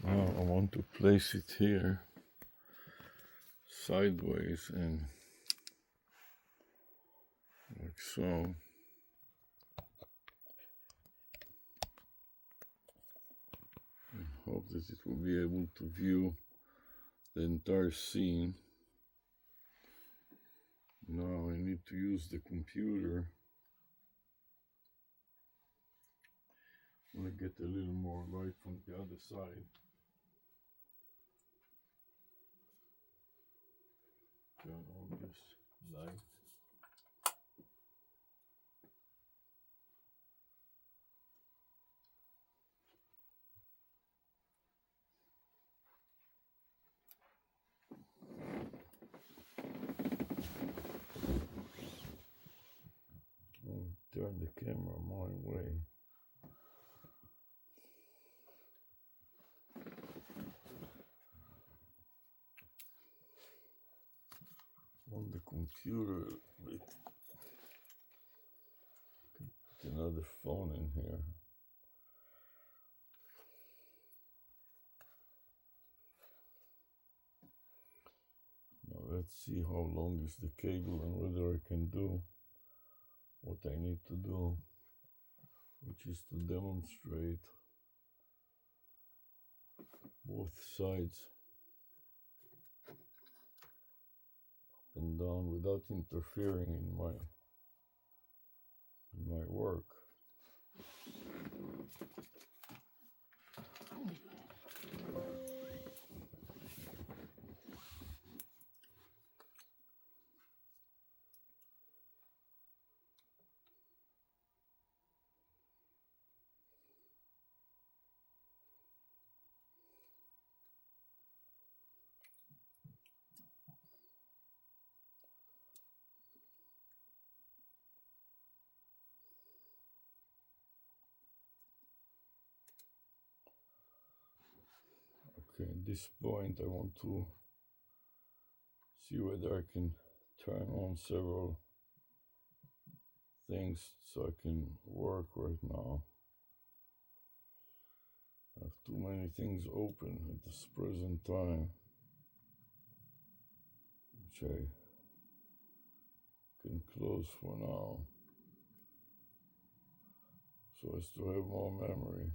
Now I want to place it here sideways and like so. And hope that it will be able to view the entire scene. Now I need to use the computer. I'm going to get a little more light from the other side. Turn on this light. Turn the camera my way. On the computer, with another phone in here. Now let's see how long is the cable and whether I can do what I need to do, which is to demonstrate both sides up and down without interfering in my work. Okay, at this point I want to see whether I can turn on several things so I can work right now. I have too many things open at this present time, which I can close for now, so as to have more memory.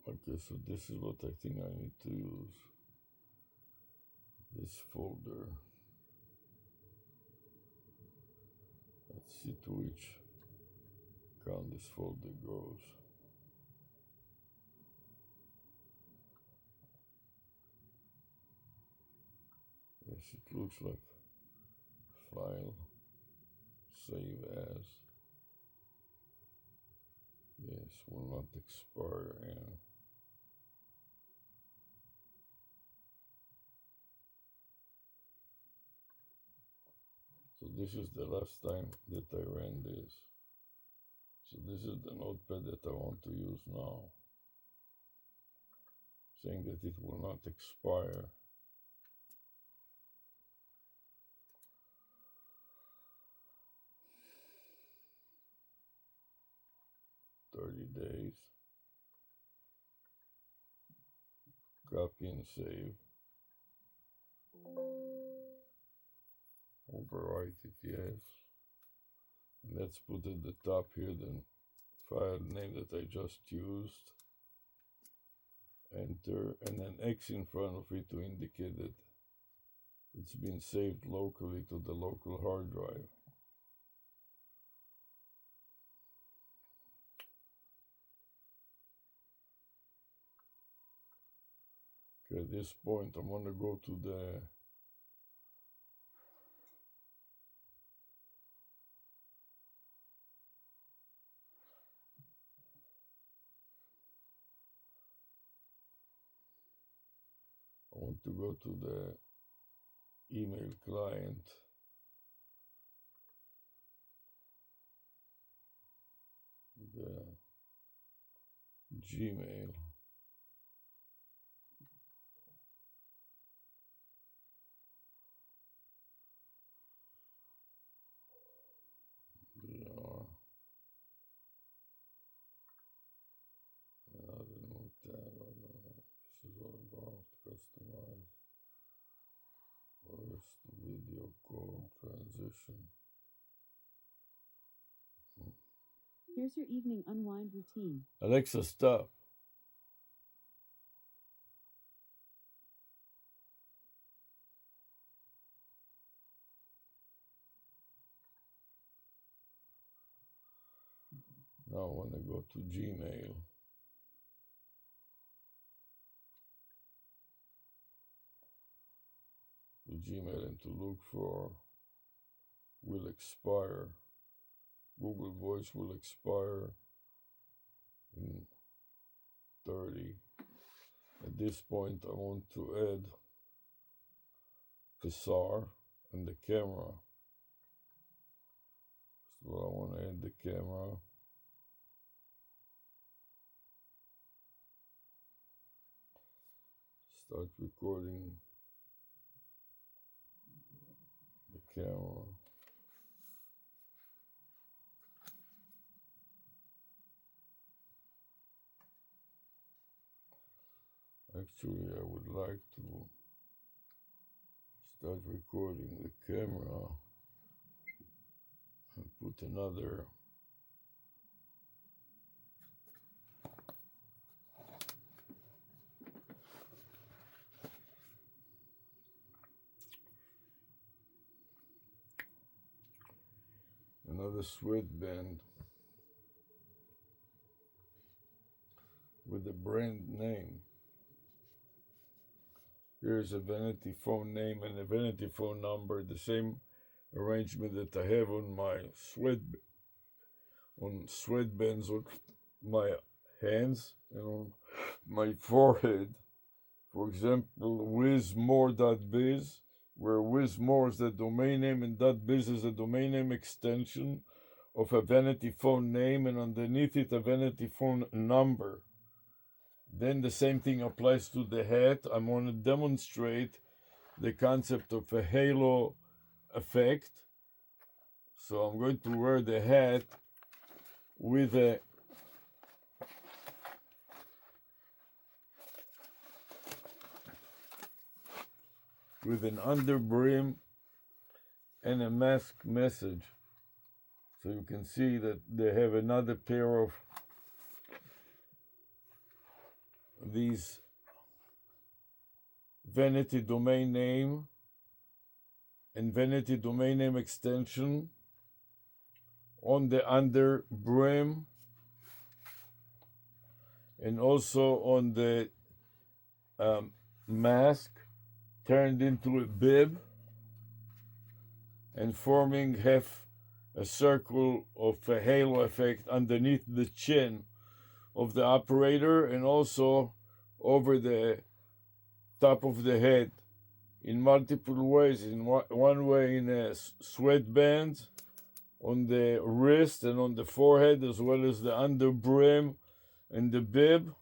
Okay, so this is what I think I need to use. This folder. Let's see to which account this folder goes. Yes, it looks like file, save as. Yes, will not expire. Yeah. So this is the last time that I ran this. So this is the notepad that I want to use now, saying that it will not expire. "30 days. Copy and save. Overwrite it, yes. And let's put at the top here the file name that I just used. Enter, and an X in front of it to indicate that it's been saved locally to the local hard drive. Okay, at this point, I'm going to go to the email client, the Gmail. Yeah. Another new tab. I don't know what this is all about. Customize. First video call transition. Here's your evening unwind routine. Alexa, stop. Now I want to go to Gmail. To Gmail and to look for will expire. Google Voice will expire in 30. At this point, I want to add Pixar and the camera. So I want to add the camera. Start recording the camera. Actually, I would like to start recording the camera and put another sweatband with a brand name. Here's a vanity phone name and a vanity phone number, the same arrangement that I have on my sweatbands on my hands and on my forehead. For example, wizmore.biz, where wizmore is the domain name and .biz is a domain name extension of a vanity phone name, and underneath it a vanity phone number. Then the same thing applies to the hat. I'm going to demonstrate the concept of a halo effect. So I'm going to wear the hat with an underbrim and a mask message. So you can see that they have another pair of these vanity domain name and vanity domain name extension on the under brim and also on the mask turned into a bib. and forming half a circle of a halo effect underneath the chin of the operator and also over the top of the head in multiple ways. In one way in a sweatband on the wrist and on the forehead, as well as the under brim and the bib.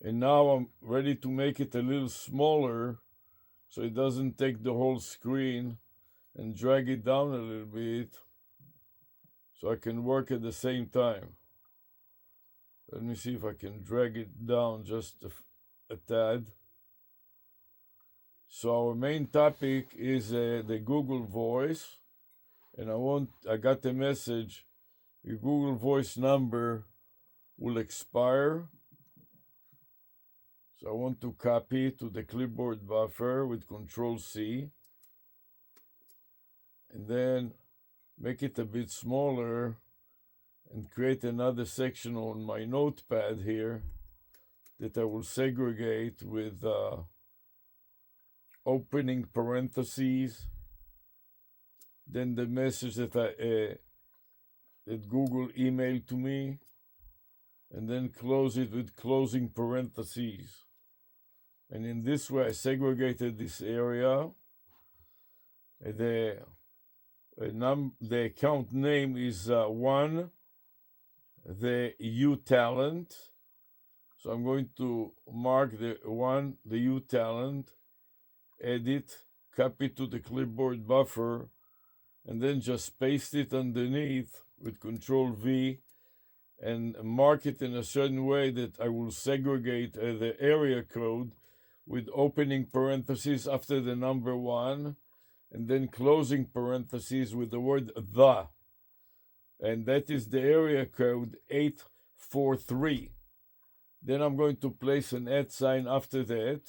And now I'm ready to make it a little smaller so it doesn't take the whole screen, and drag it down a little bit so I can work at the same time. Let me see if I can drag it down just a tad. So our main topic is the Google Voice, and I got the message, your Google Voice number will expire. So I want to copy it to the clipboard buffer with Control C, and then make it a bit smaller and create another section on my notepad here that I will segregate with opening parentheses, then the message that that Google emailed to me, and then close it with closing parentheses. And in this way, I segregated this area. The account name is one, the U talent. So I'm going to mark the U talent, edit, copy to the clipboard buffer, and then just paste it underneath with Control V and mark it in a certain way that I will segregate the area code with opening parentheses after the number 1 and then closing parentheses with the word the. And that is the area code 843. Then I'm going to place an @ sign after that.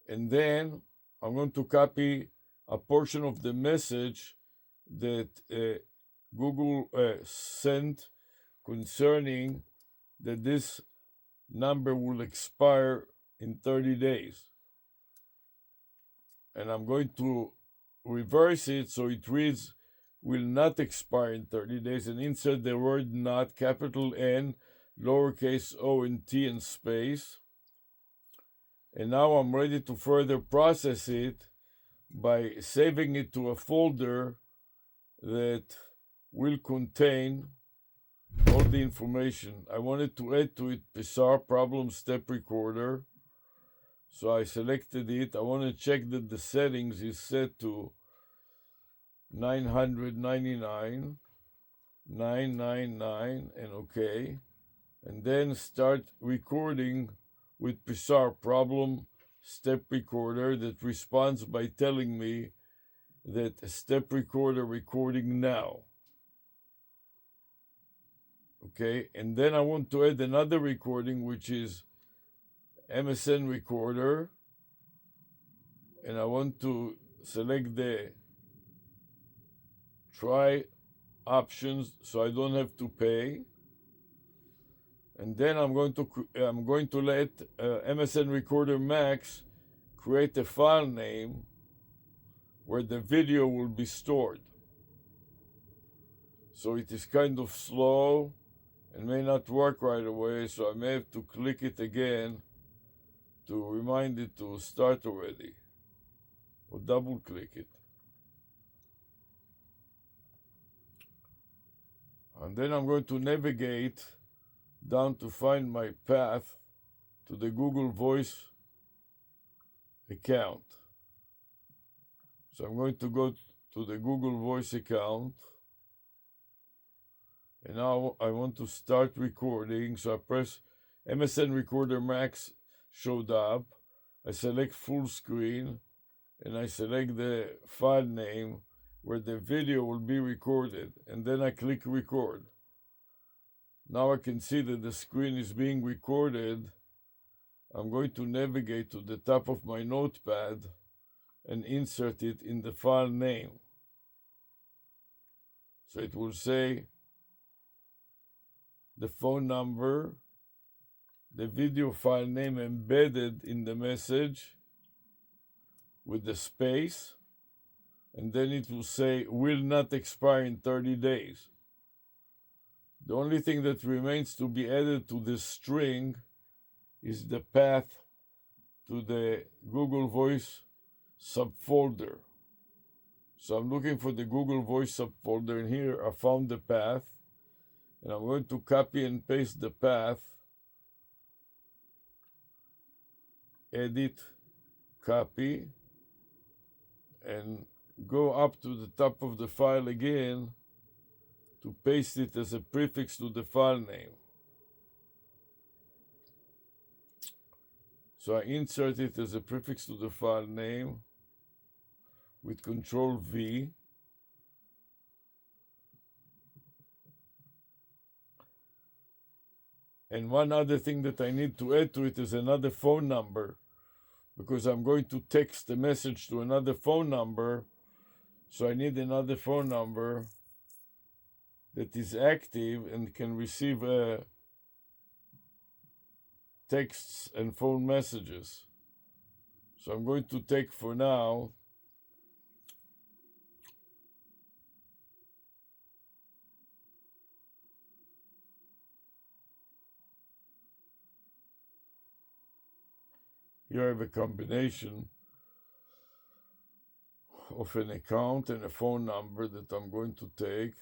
And then I'm going to copy a portion of the message that Google sent concerning that this number will expire in 30 days. And I'm going to reverse it so it reads, will not expire in 30 days, and insert the word not, capital N, lowercase o and t and space. And now I'm ready to further process it by saving it to a folder that will contain all the information. I wanted to add to it bizarre problem step recorder. So I selected it. I want to check that the settings is set to 999, 999, and OK. And then start recording with bizarre problem step recorder that responds by telling me that step recorder recording now. Okay, and then I want to add another recording, which is MSN recorder, and I want to select the try options so I don't have to pay. And then I'm going to let MSN Recorder Max create a file name where the video will be stored. So it is kind of slow and may not work right away, so I may have to click it again to remind it to start already, or double click it. And then I'm going to navigate down to find my path to the Google Voice account. So I'm going to go to the Google Voice account, and now I want to start recording. So I press MSN Recorder Max showed up. I select full screen, and I select the file name where the video will be recorded, and then I click record. Now I can see that the screen is being recorded. I'm going to navigate to the top of my notepad and insert it in the file name. So it will say the phone number, the video file name embedded in the message with the space, and then it will say will not expire in 30 days. The only thing that remains to be added to this string is the path to the Google Voice subfolder. So I'm looking for the Google Voice subfolder, and here I found the path, and I'm going to copy and paste the path, edit, copy, and go up to the top of the file again to paste it as a prefix to the file name. So I insert it as a prefix to the file name with Control V. And one other thing that I need to add to it is another phone number, because I'm going to text a message to another phone number. So I need another phone number that is active and can receive texts and phone messages. So I'm going to take for now here I have a combination of an account and a phone number that I'm going to take,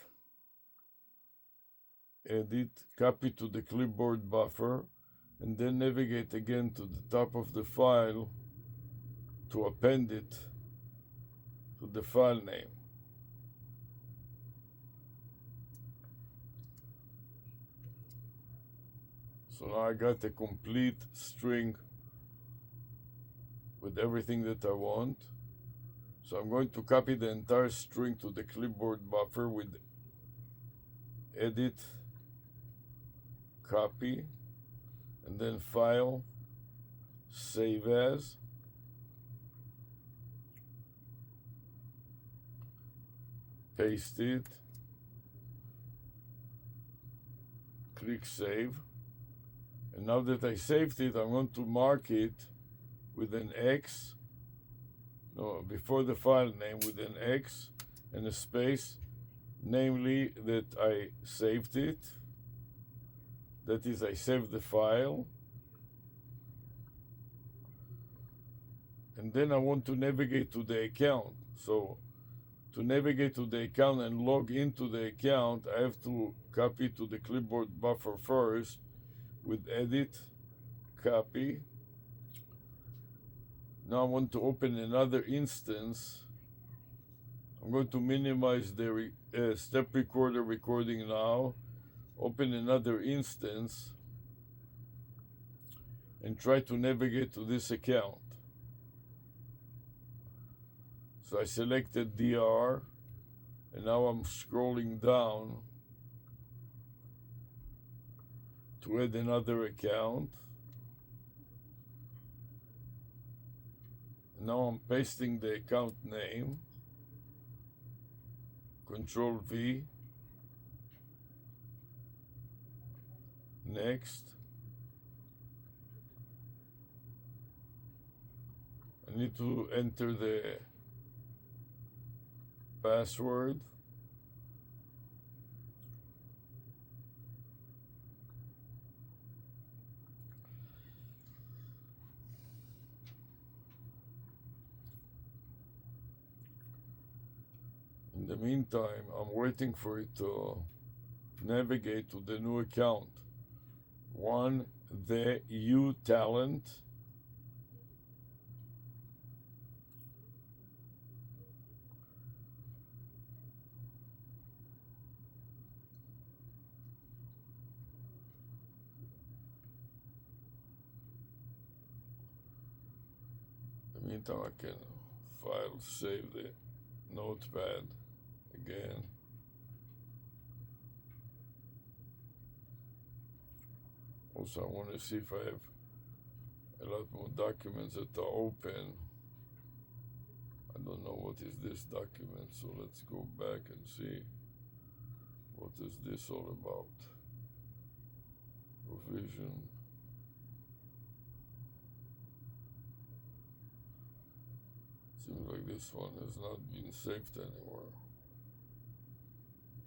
edit, copy to the clipboard buffer, and then navigate again to the top of the file to append it to the file name. So now I got a complete string with everything that I want. So I'm going to copy the entire string to the clipboard buffer with edit, copy, and then file, save as, paste it, click save. And now that I saved it, I'm going to mark it with an X, no, before the file name with an X and a space, namely that I saved it. That is, I saved the file. And then I want to navigate to the account. So to navigate to the account and log into the account, I have to copy to the clipboard buffer first with edit, copy. Now I want to open another instance. I'm going to minimize the step recorder recording now, open another instance, and try to navigate to this account. So I selected DR, and now I'm scrolling down to add another account. Now I'm pasting the account name, Control V, next. I need to enter the password. In the meantime, I'm waiting for it to navigate to the new account. One, the U Talent. In the meantime, I can file, save the notepad again. Also, I want to see if I have a lot more documents that are open. I don't know what is this document, so let's go back and see what is this all about. Provision. Seems like this one has not been saved anymore.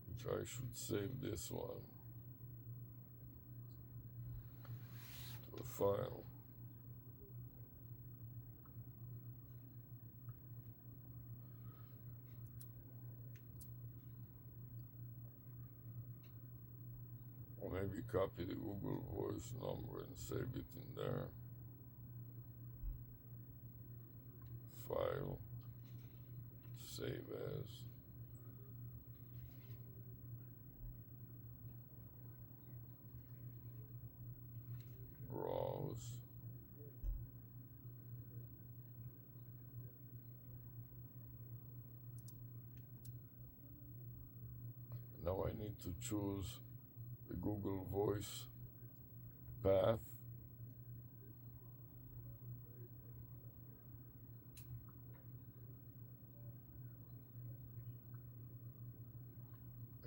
Which I should save this one to a file. Or maybe copy the Google Voice number and save it in there. File, save as. Browse. Now I need to choose the Google Voice path.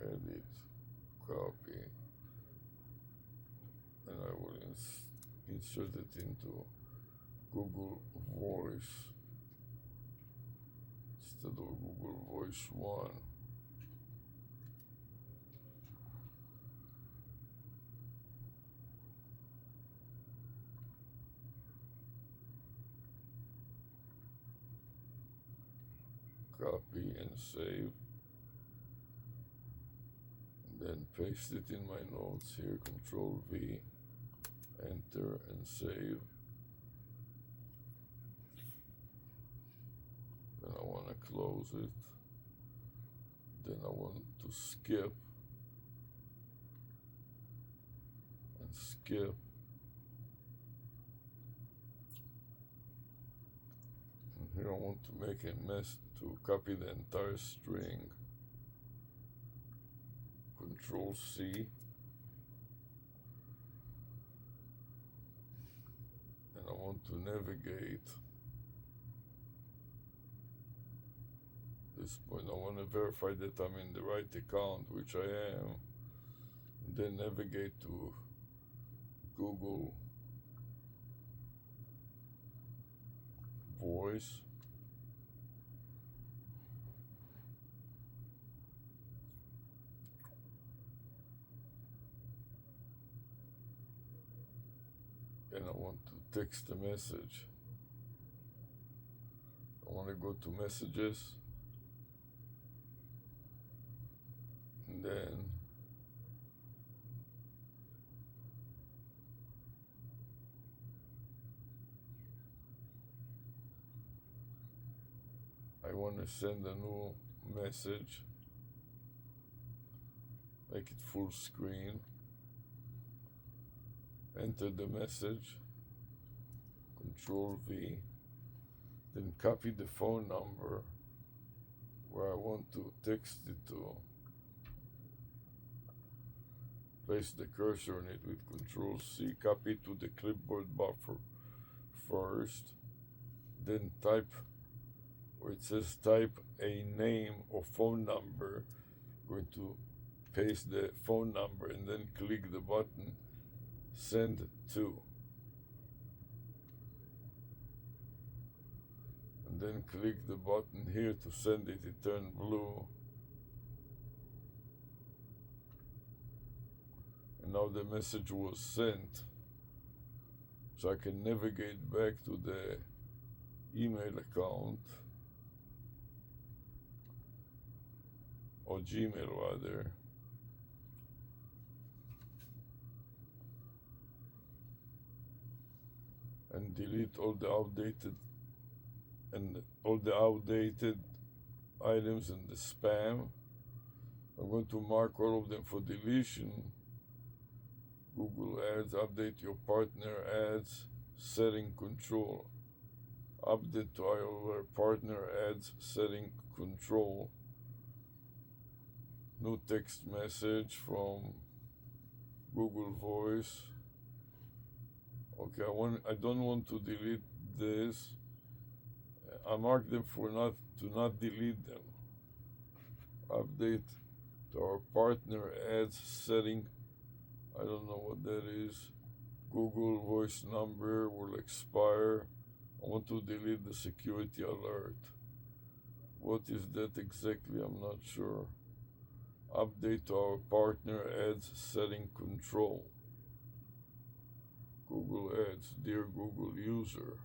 Edit, copy, and I will insert it into Google Voice instead of Google Voice 1. Copy and save. Then paste it in my notes here, Control V, enter and save. Then I want to close it. Then I want to skip and skip. And here I want to make a mess to copy the entire string. Control C, and I want to navigate this point. I want to verify that I'm in the right account, which I am, and then navigate to Google Voice. And I want to text a message. I want to go to messages, and then I want to send a new message, make it full screen. Enter the message, Control V, then copy the phone number where I want to text it to. Place the cursor on it with Control C, copy to the clipboard buffer first, then type where it says type a name or phone number. I'm going to paste the phone number and then click the button Send to, and then click the button here to send it. It turned blue, and now the message was sent, so I can navigate back to the email account, or Gmail rather, and delete all the outdated items in the spam. I'm going to mark all of them for deletion. Google Ads, update your partner ads, setting control. Update to our partner ads, setting control. New text message from Google Voice. Okay, I don't want to delete this. I mark them to not delete them. Update to our partner ads setting. I don't know what that is. Google Voice number will expire. I want to delete the security alert. What is that exactly? I'm not sure. Update our partner ads setting control. Google Ads. Dear Google user,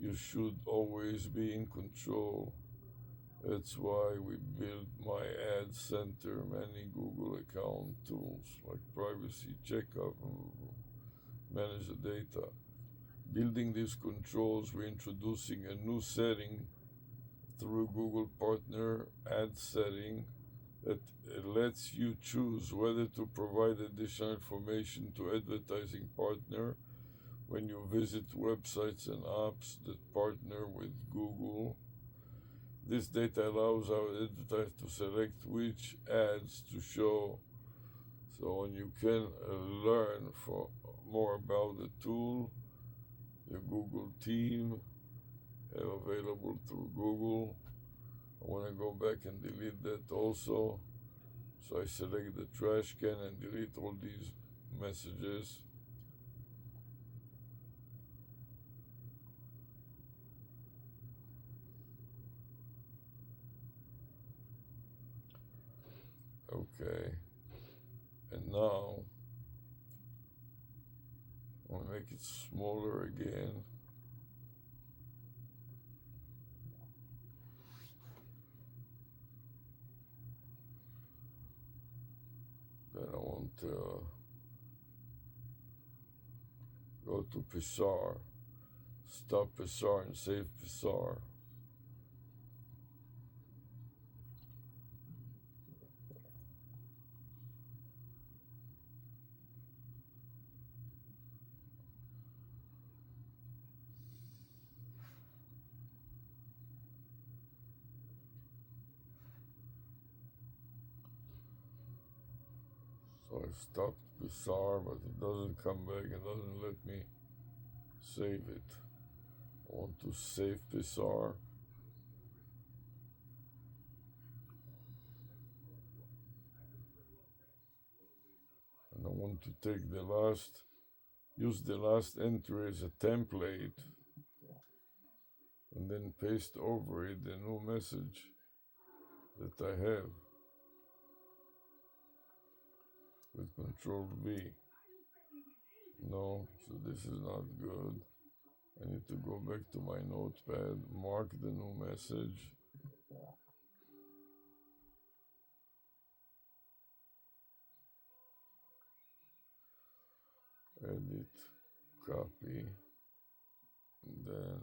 you should always be in control. That's why we built my ad center, many Google account tools like privacy checkup and manage the data. Building these controls, we're introducing a new setting through Google Partner Ad Setting that lets you choose whether to provide additional information to advertising partner when you visit websites and apps that partner with Google. This data allows our advertisers to select which ads to show. So when you can learn more about the tool, the Google team have available through Google. I want to go back and delete that also. So I select the trash can and delete all these messages. Okay. And now I want to make it smaller again. Then I want to go to Pixar, stop Pixar and save Pixar. So I stopped Pixar, but it doesn't come back, it doesn't let me save it. I want to save Pixar. And I want to take use the last entry as a template and then paste over it the new message that I have with Control V. No, so this is not good. I need to go back to my notepad, mark the new message. Edit, copy, and then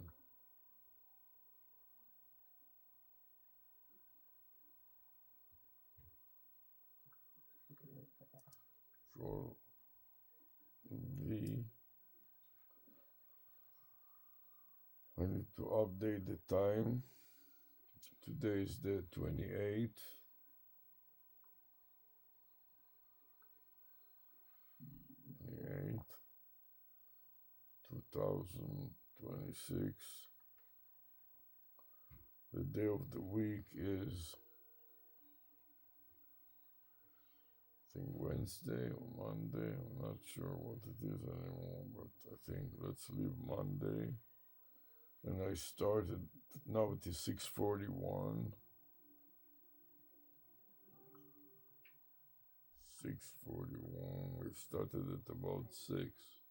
Control V. I need to update the time. Today is the 28th. 2026. The day of the week is, I think, Wednesday or Monday. I'm not sure what it is anymore, but I think let's leave Monday. And I started, now it is 6:41. 6:41. We started at about 6.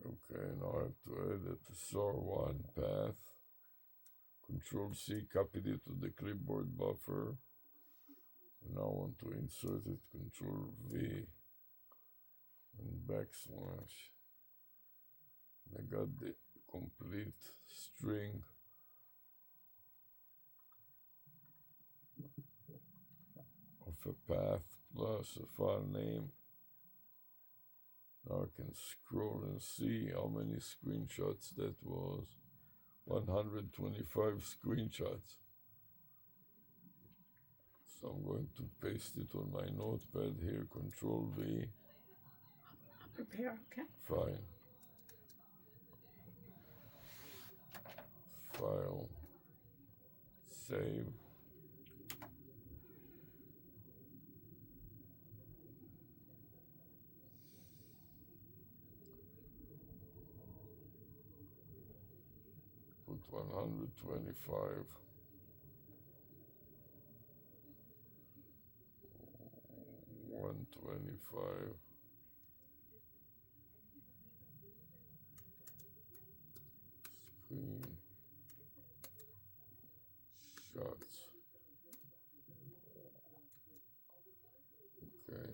Okay, now I have to add a SOR1 path. Control C, copied it to the clipboard buffer. And now I want to insert it, Control V and backslash. And I got the complete string of a path plus a file name. Now I can scroll and see how many screenshots that was. 125 screenshots. So I'm going to paste it on my notepad here, Control V. I'll prepare, okay? Fine. File. Save. 125. 125. Screen shots. Okay.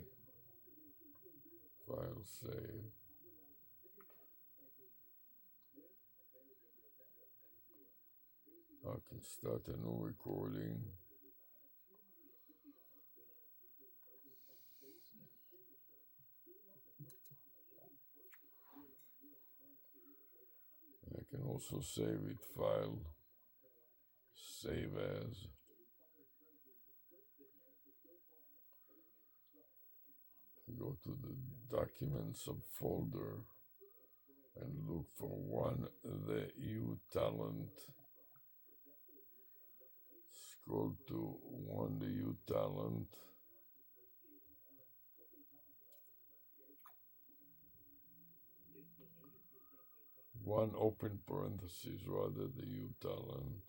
File save. I can start a new recording. And I can also save it, file, save as. Go to the document subfolder and look for one the U talent. Scroll to one the U talent. One open parenthesis rather the U talent.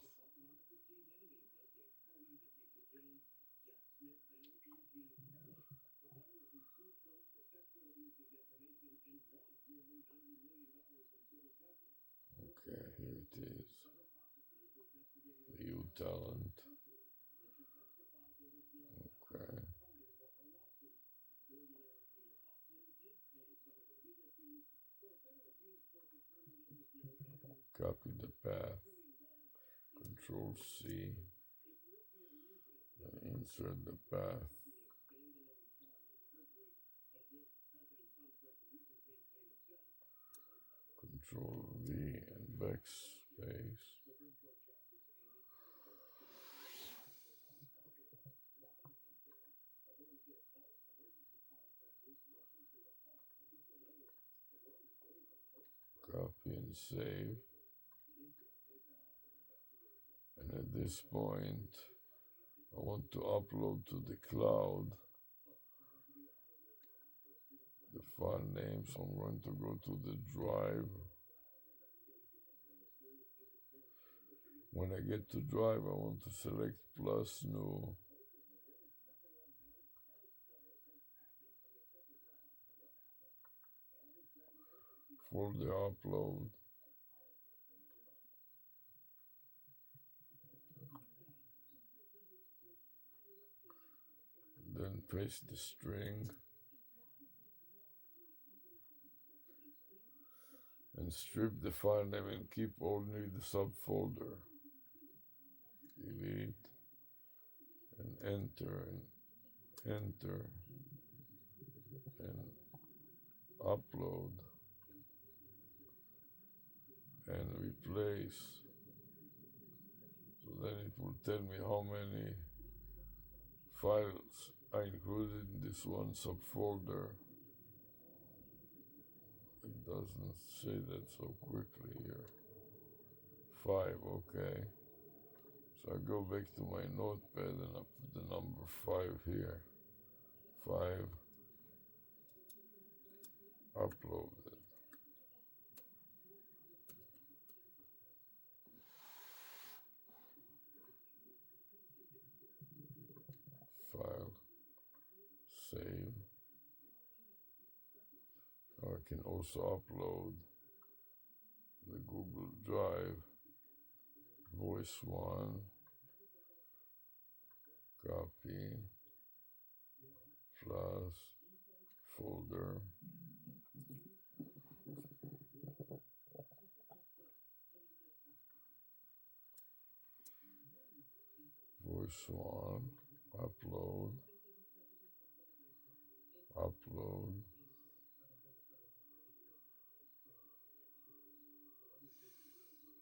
Okay, here it is. The U talent. Okay. Copy the path. Control C. And insert the path. Control V and backspace. Copy and save. And at this point, I want to upload to the cloud the file name, so I'm going to go to the drive. When I get to drive, I want to select plus new. Folder upload. Then paste the string. And strip the file name and keep only the subfolder. Delete. And enter. And enter. And upload. And replace. So then it will tell me how many files I included in this one subfolder. It doesn't say that so quickly here. 5, okay. So I go back to my notepad and I put the number 5 here. 5, uploaded. File, save. I can also upload the Google Drive, voice 1, copy, plus, folder, voice 1, upload, upload.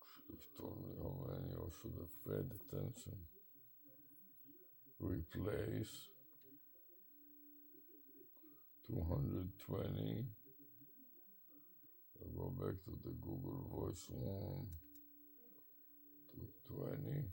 Should have told me how many, or should have paid attention. Replace 220. I'll go back to the Google Voice 1 to 20.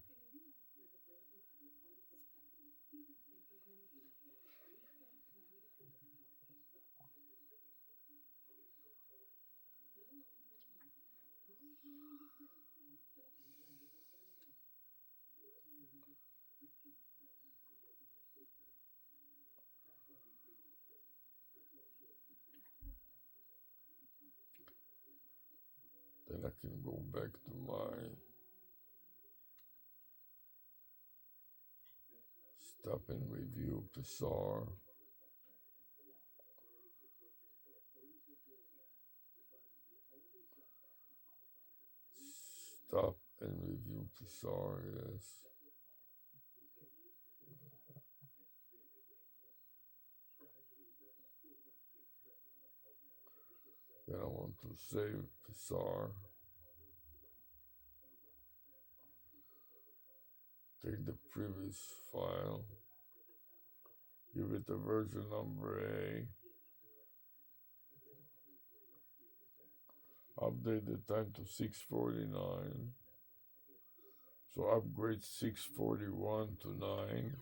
I can go back to my stop and review Psar. Stop and review Psar, yes. Then I want to save Psar. Take the previous file, give it a version number A, update the time to 6:49, so upgrade 6:41 to 9,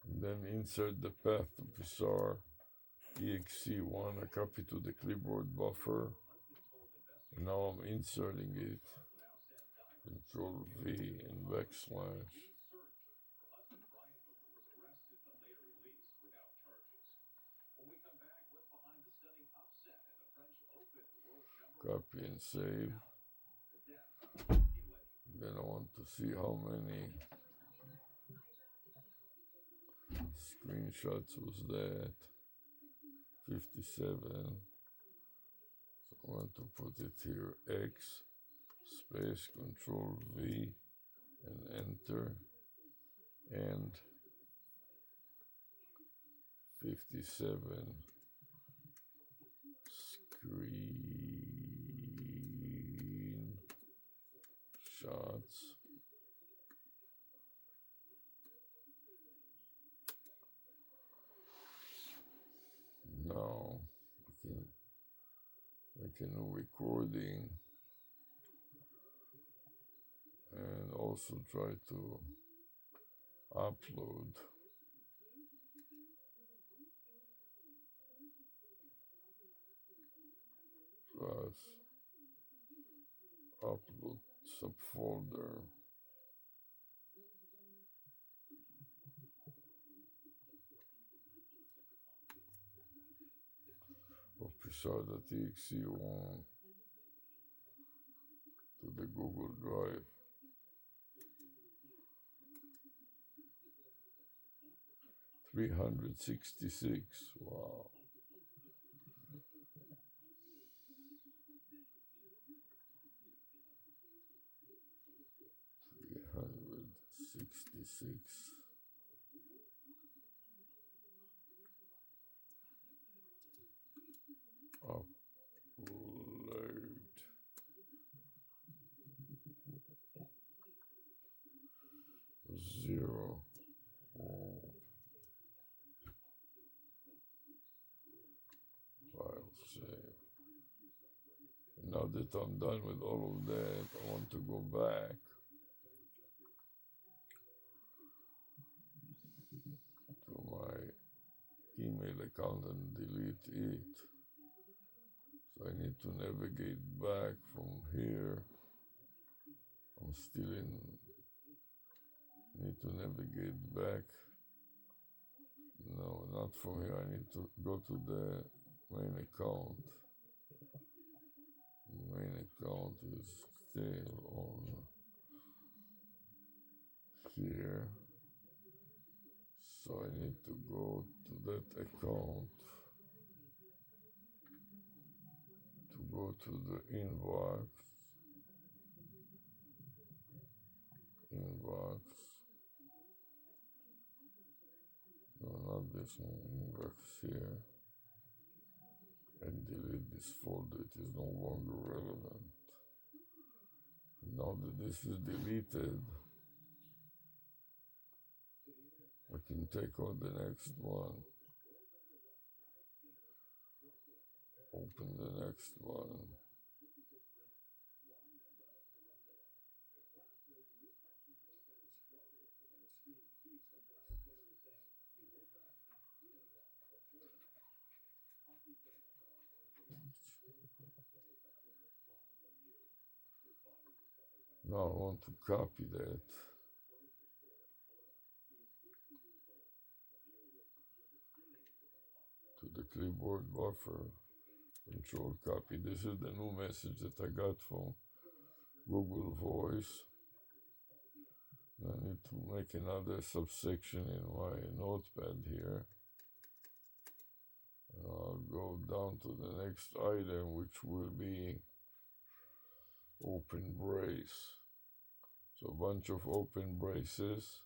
and then insert the path to Psar exe1, a copy to the clipboard buffer. And now I'm inserting it, Control V and backslash. Copy and save. Then I want to see how many screenshots was that. 57. So I want to put it here, X space Control V and enter, and 57 screen shots. Now I can make a new recording and also try to upload. Plus upload subfolder. Of Psar.exe1 to the Google Drive. $366. Wow. $366. Upload. Zero. Oh. File save. Now that I'm done with all of that, I want to go back to my email account and delete it. So I need to navigate back from here. I'm still in, need to navigate back. No, not from here. I need to go to the main account. Main account is still on here. So I need to go to that account to go to the inbox. No, not this one. Inbox here. And delete this folder. It is no longer relevant. Now that this is deleted, I can take out the next one. Open the next one. Now I want to copy that. To the clipboard buffer. Control copy. This is the new message that I got from Google Voice. I need to make another subsection in my notepad here. And I'll go down to the next item, which will be open brace. So a bunch of open braces.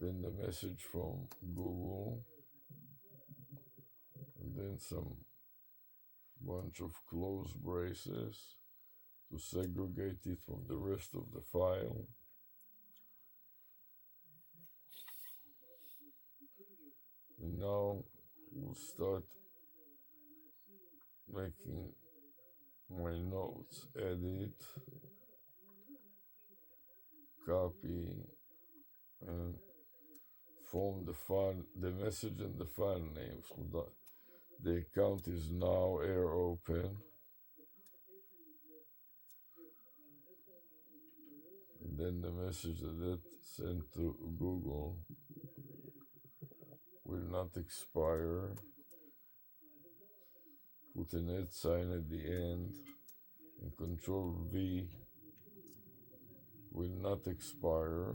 Then the message from Google. And then some bunch of closed braces to segregate it from the rest of the file. And now we'll start making my notes. Edit, copy, and form the message and the file name. So the account is now AirOpen. And then the message that sent to Google will not expire. Put an @ sign at the end, and Control V will not expire.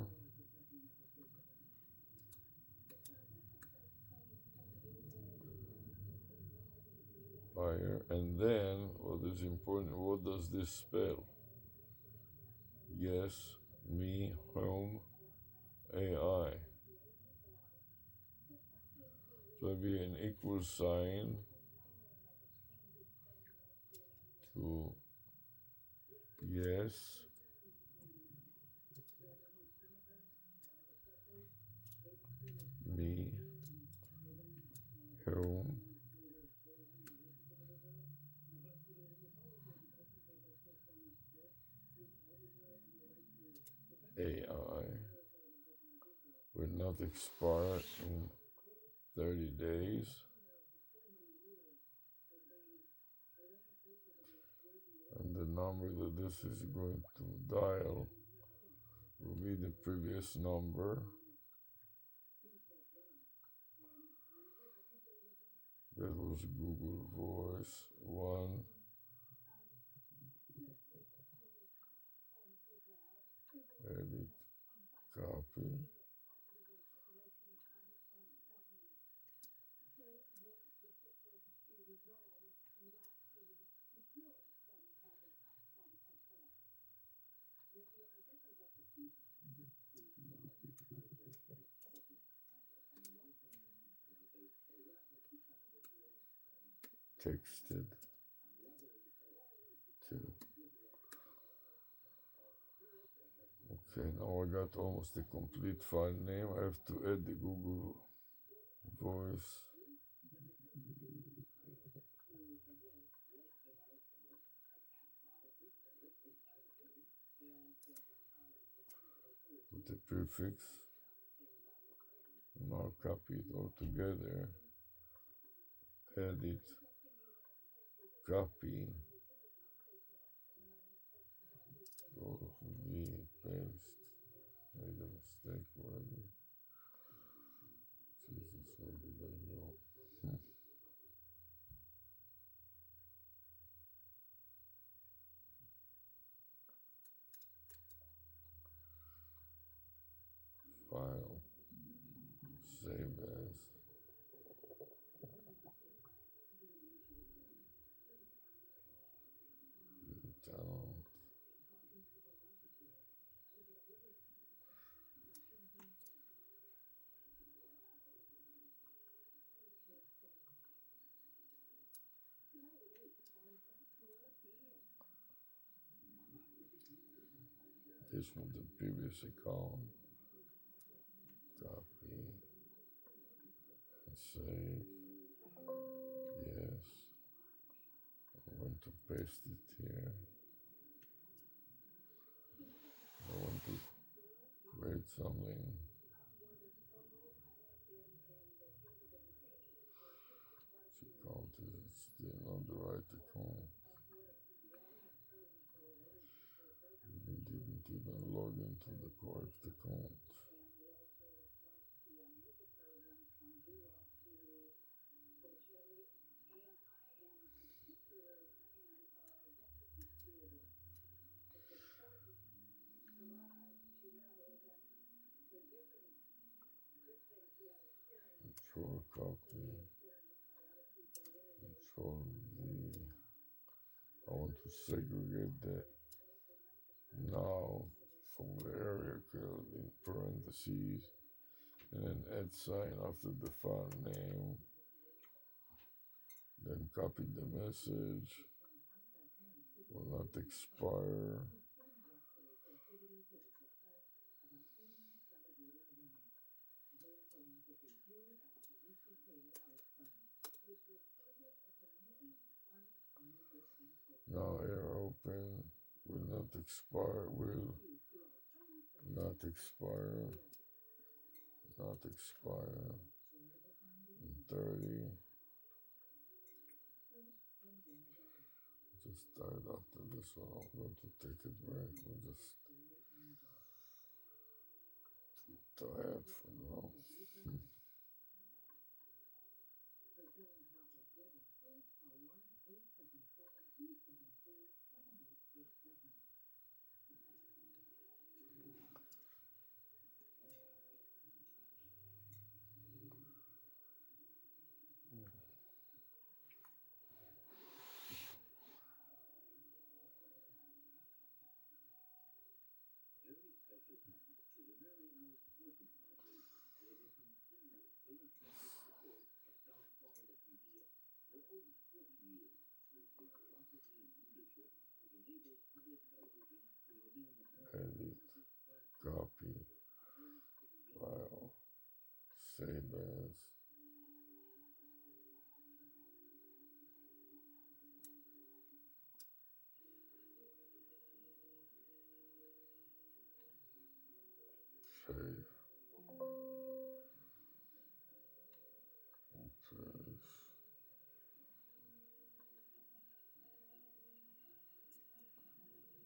Fire. And then what is important, what does this spell? Yes, me, home, AI. So it'll be an equal sign to yes, me, home, AI will not expire in 30 days. And the number that this is going to dial will be the previous number. That was Google Voice 1. Edit, copy. Texted to. Okay, now I got almost a complete file name. I have to add the Google Voice. Put the prefix. Now copy it all together. Edit, copy, go to the paste. Made a mistake already. Jesus, where did I go? File, save as. Down. This from the previous account. Copy and save. Yes. I'm going to paste it here. I want to create something. Which account is it? Still not the right account. Didn't even log into the correct account. Control copy. Control V. I want to segregate that now from the area code in parentheses, and then add sign after the file name. Then copy the message. Will not expire. Now air open. Will not expire. Will not expire. Not expire. 30. Just start after this one. I'm going to take it back. We're just too tired for now. Edit, copy, file, save as. Save. Place.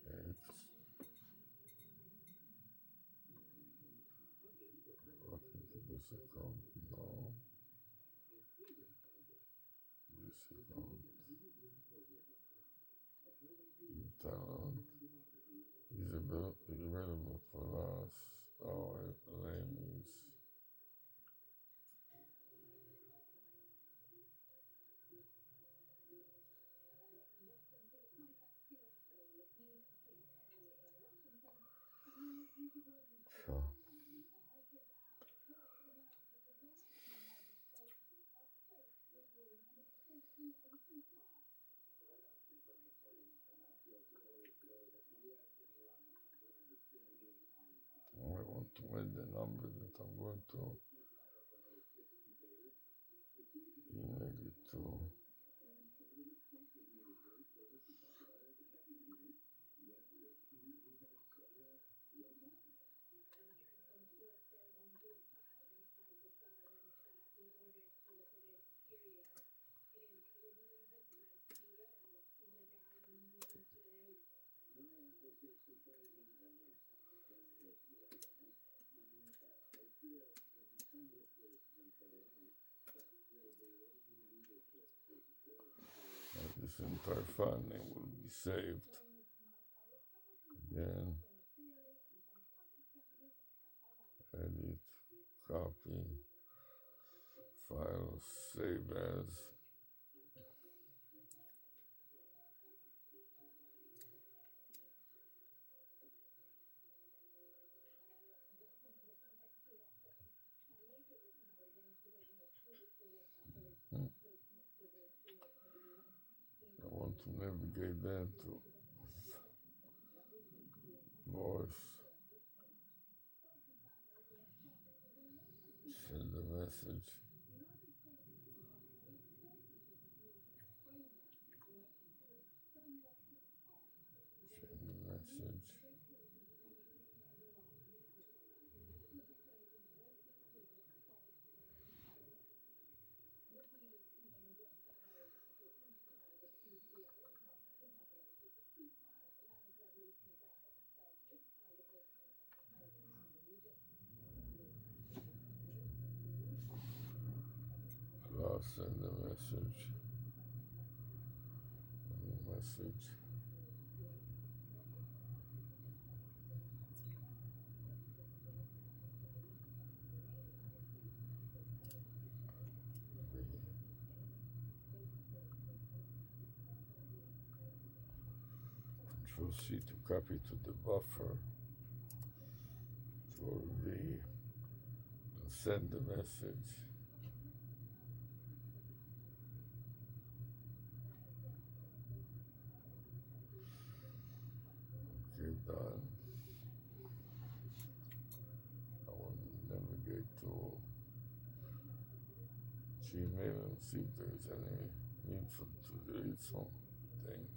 X. Log into this account. No. This account. Talent. Is available for us. Our name is. Sure. I want to add the number that I'm going to email it to. This entire file name will be saved. Again, edit, copy, file, save as. I want to navigate that to voice. Send the message. Send the message. Plus send the message. Message. Control C to copy to the buffer. Control V and send the message. Okay, done. I will navigate to Gmail and see if there's any need to delete some things.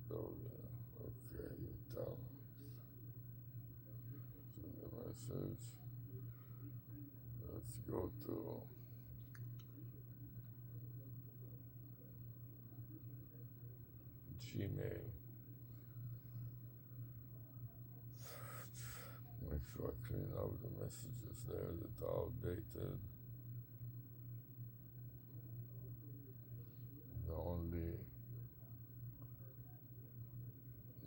So yeah, okay, you tell the message. Let's go to Gmail. Make sure I clean out the messages there that are outdated. The only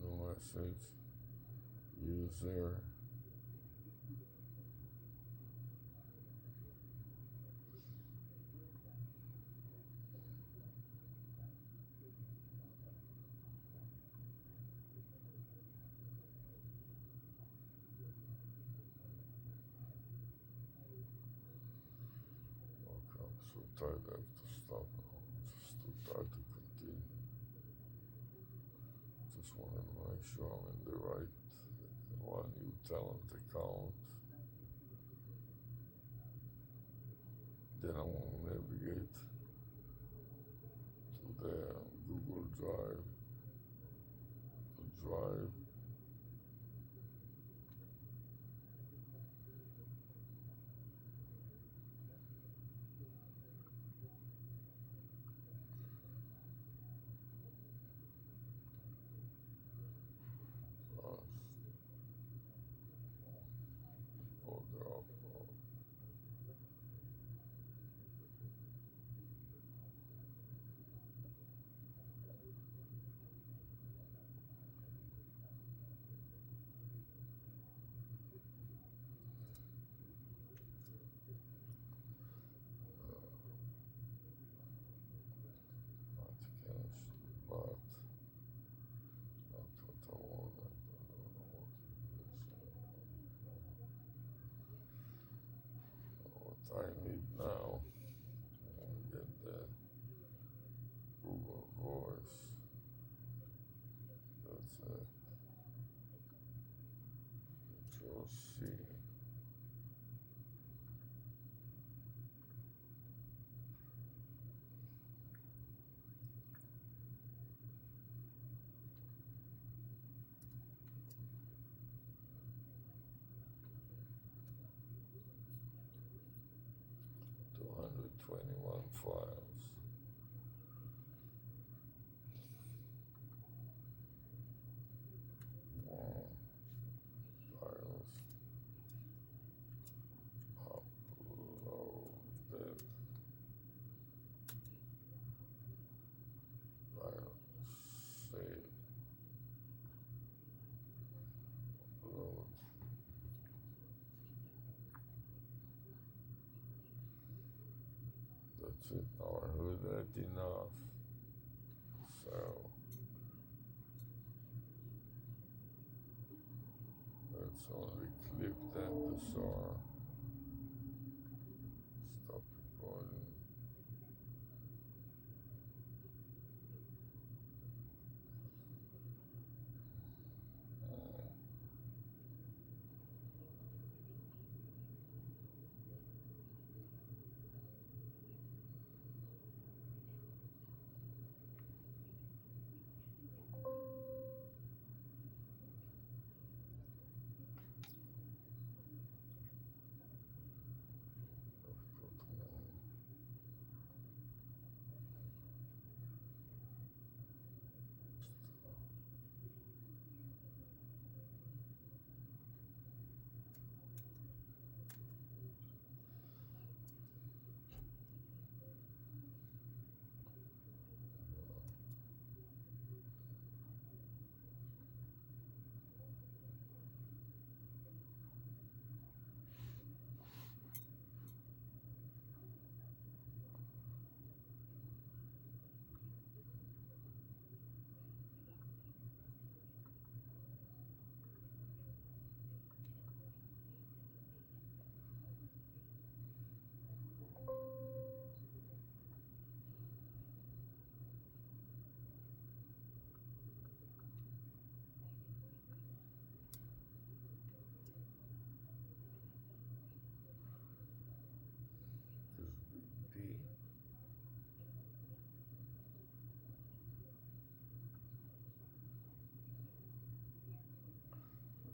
new message, user. Okay, I'm so tired I have to stop now. Just too tired to continue. Just want to make sure I'm in the right one, you talent account. Then I want to navigate to the Google Drive, to Drive. Folder upload. Not cash, but not what I wanted. I don't know what it is. What I need now, and get the Google Voice. That's it. Control C. $221 files. Files uploaded. File save. Upload. That's it. Now I heard that enough. So let's only clip that to stop recording. P.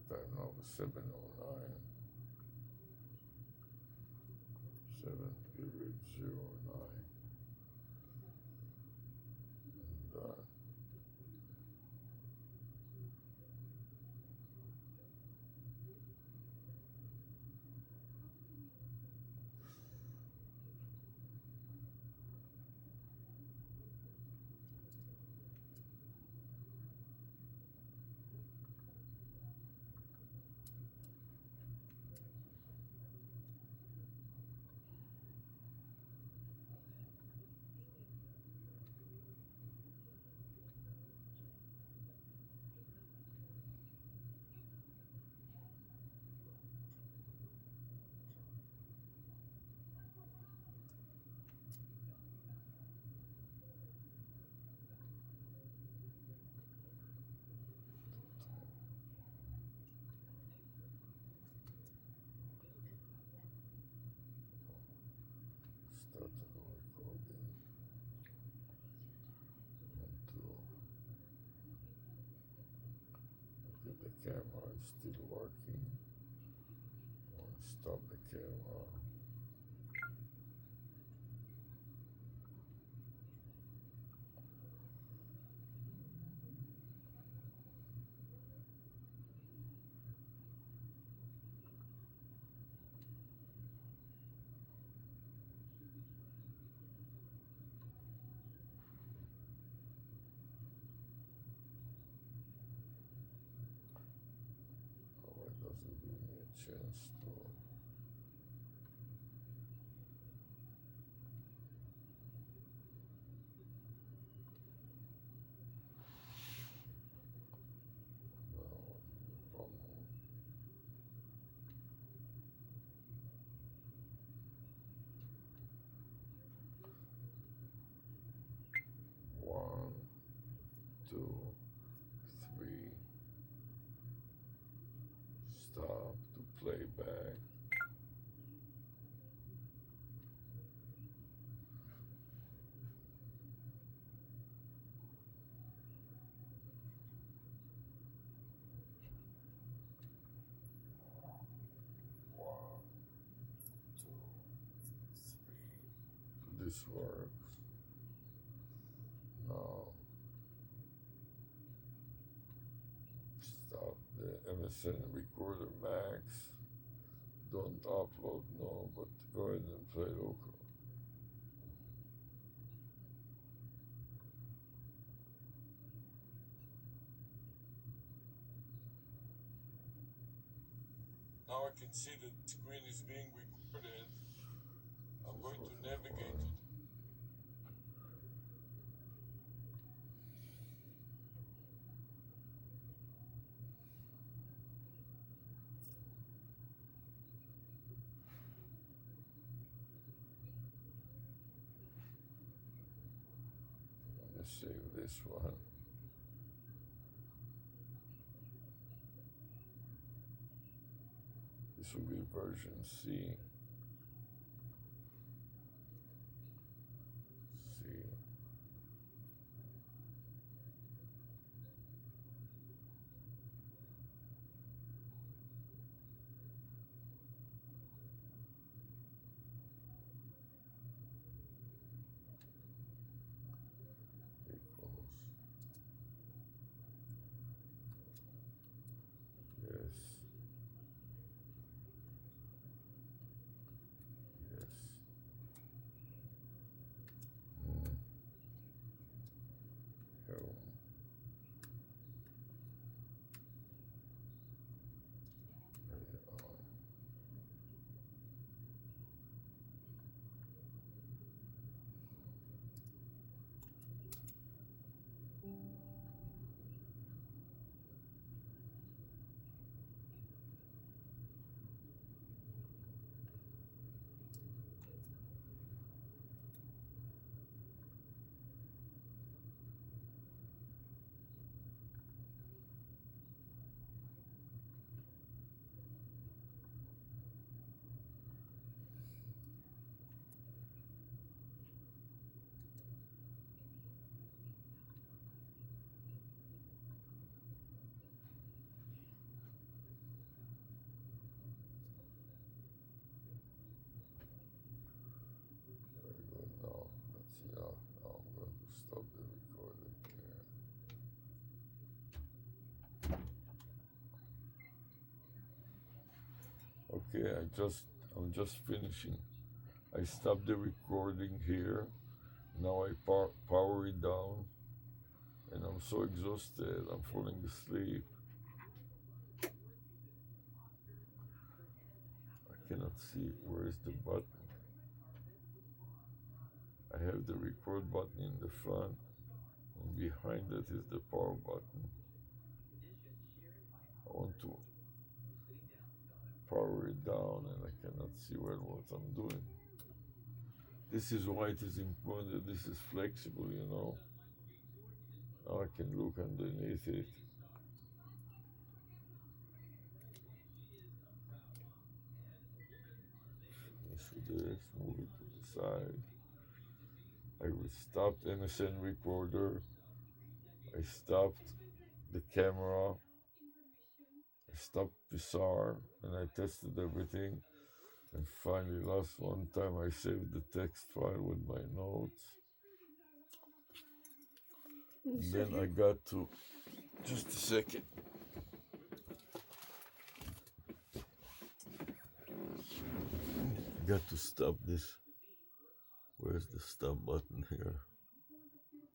Time now is 7:09. 7:09. And start the recording. And to okay, the camera is still working. Stop the camera. Oh, it doesn't give me a chance to. No, what is the problem? One, two, three. Stop to playback. One, two, three. This works. Now stop the MSN Recorder Max. Don't upload, no, but go ahead and play local. Now I can see the screen is being recorded. I'm going to navigate to. Let me save this one. This will be version C. C. Equals. Yes. No, let's see. No, I'm going to stop the recording here. Okay, I'm just finishing. I stopped the recording here. Now I power it down, and I'm so exhausted. I'm falling asleep. I cannot see where is the button. I have the record button in the front, and behind it is the power button. I want to power it down, and I cannot see what I'm doing. This is why it is important that this is flexible, you know. Now I can look underneath it. Finish with this, move it to the side. I stopped MSN recorder. I stopped the camera. I stopped Pixar, and I tested everything. And finally, last one time, I saved the text file with my notes. Then I got to, just a second. I got to stop this. Where's the stop button here?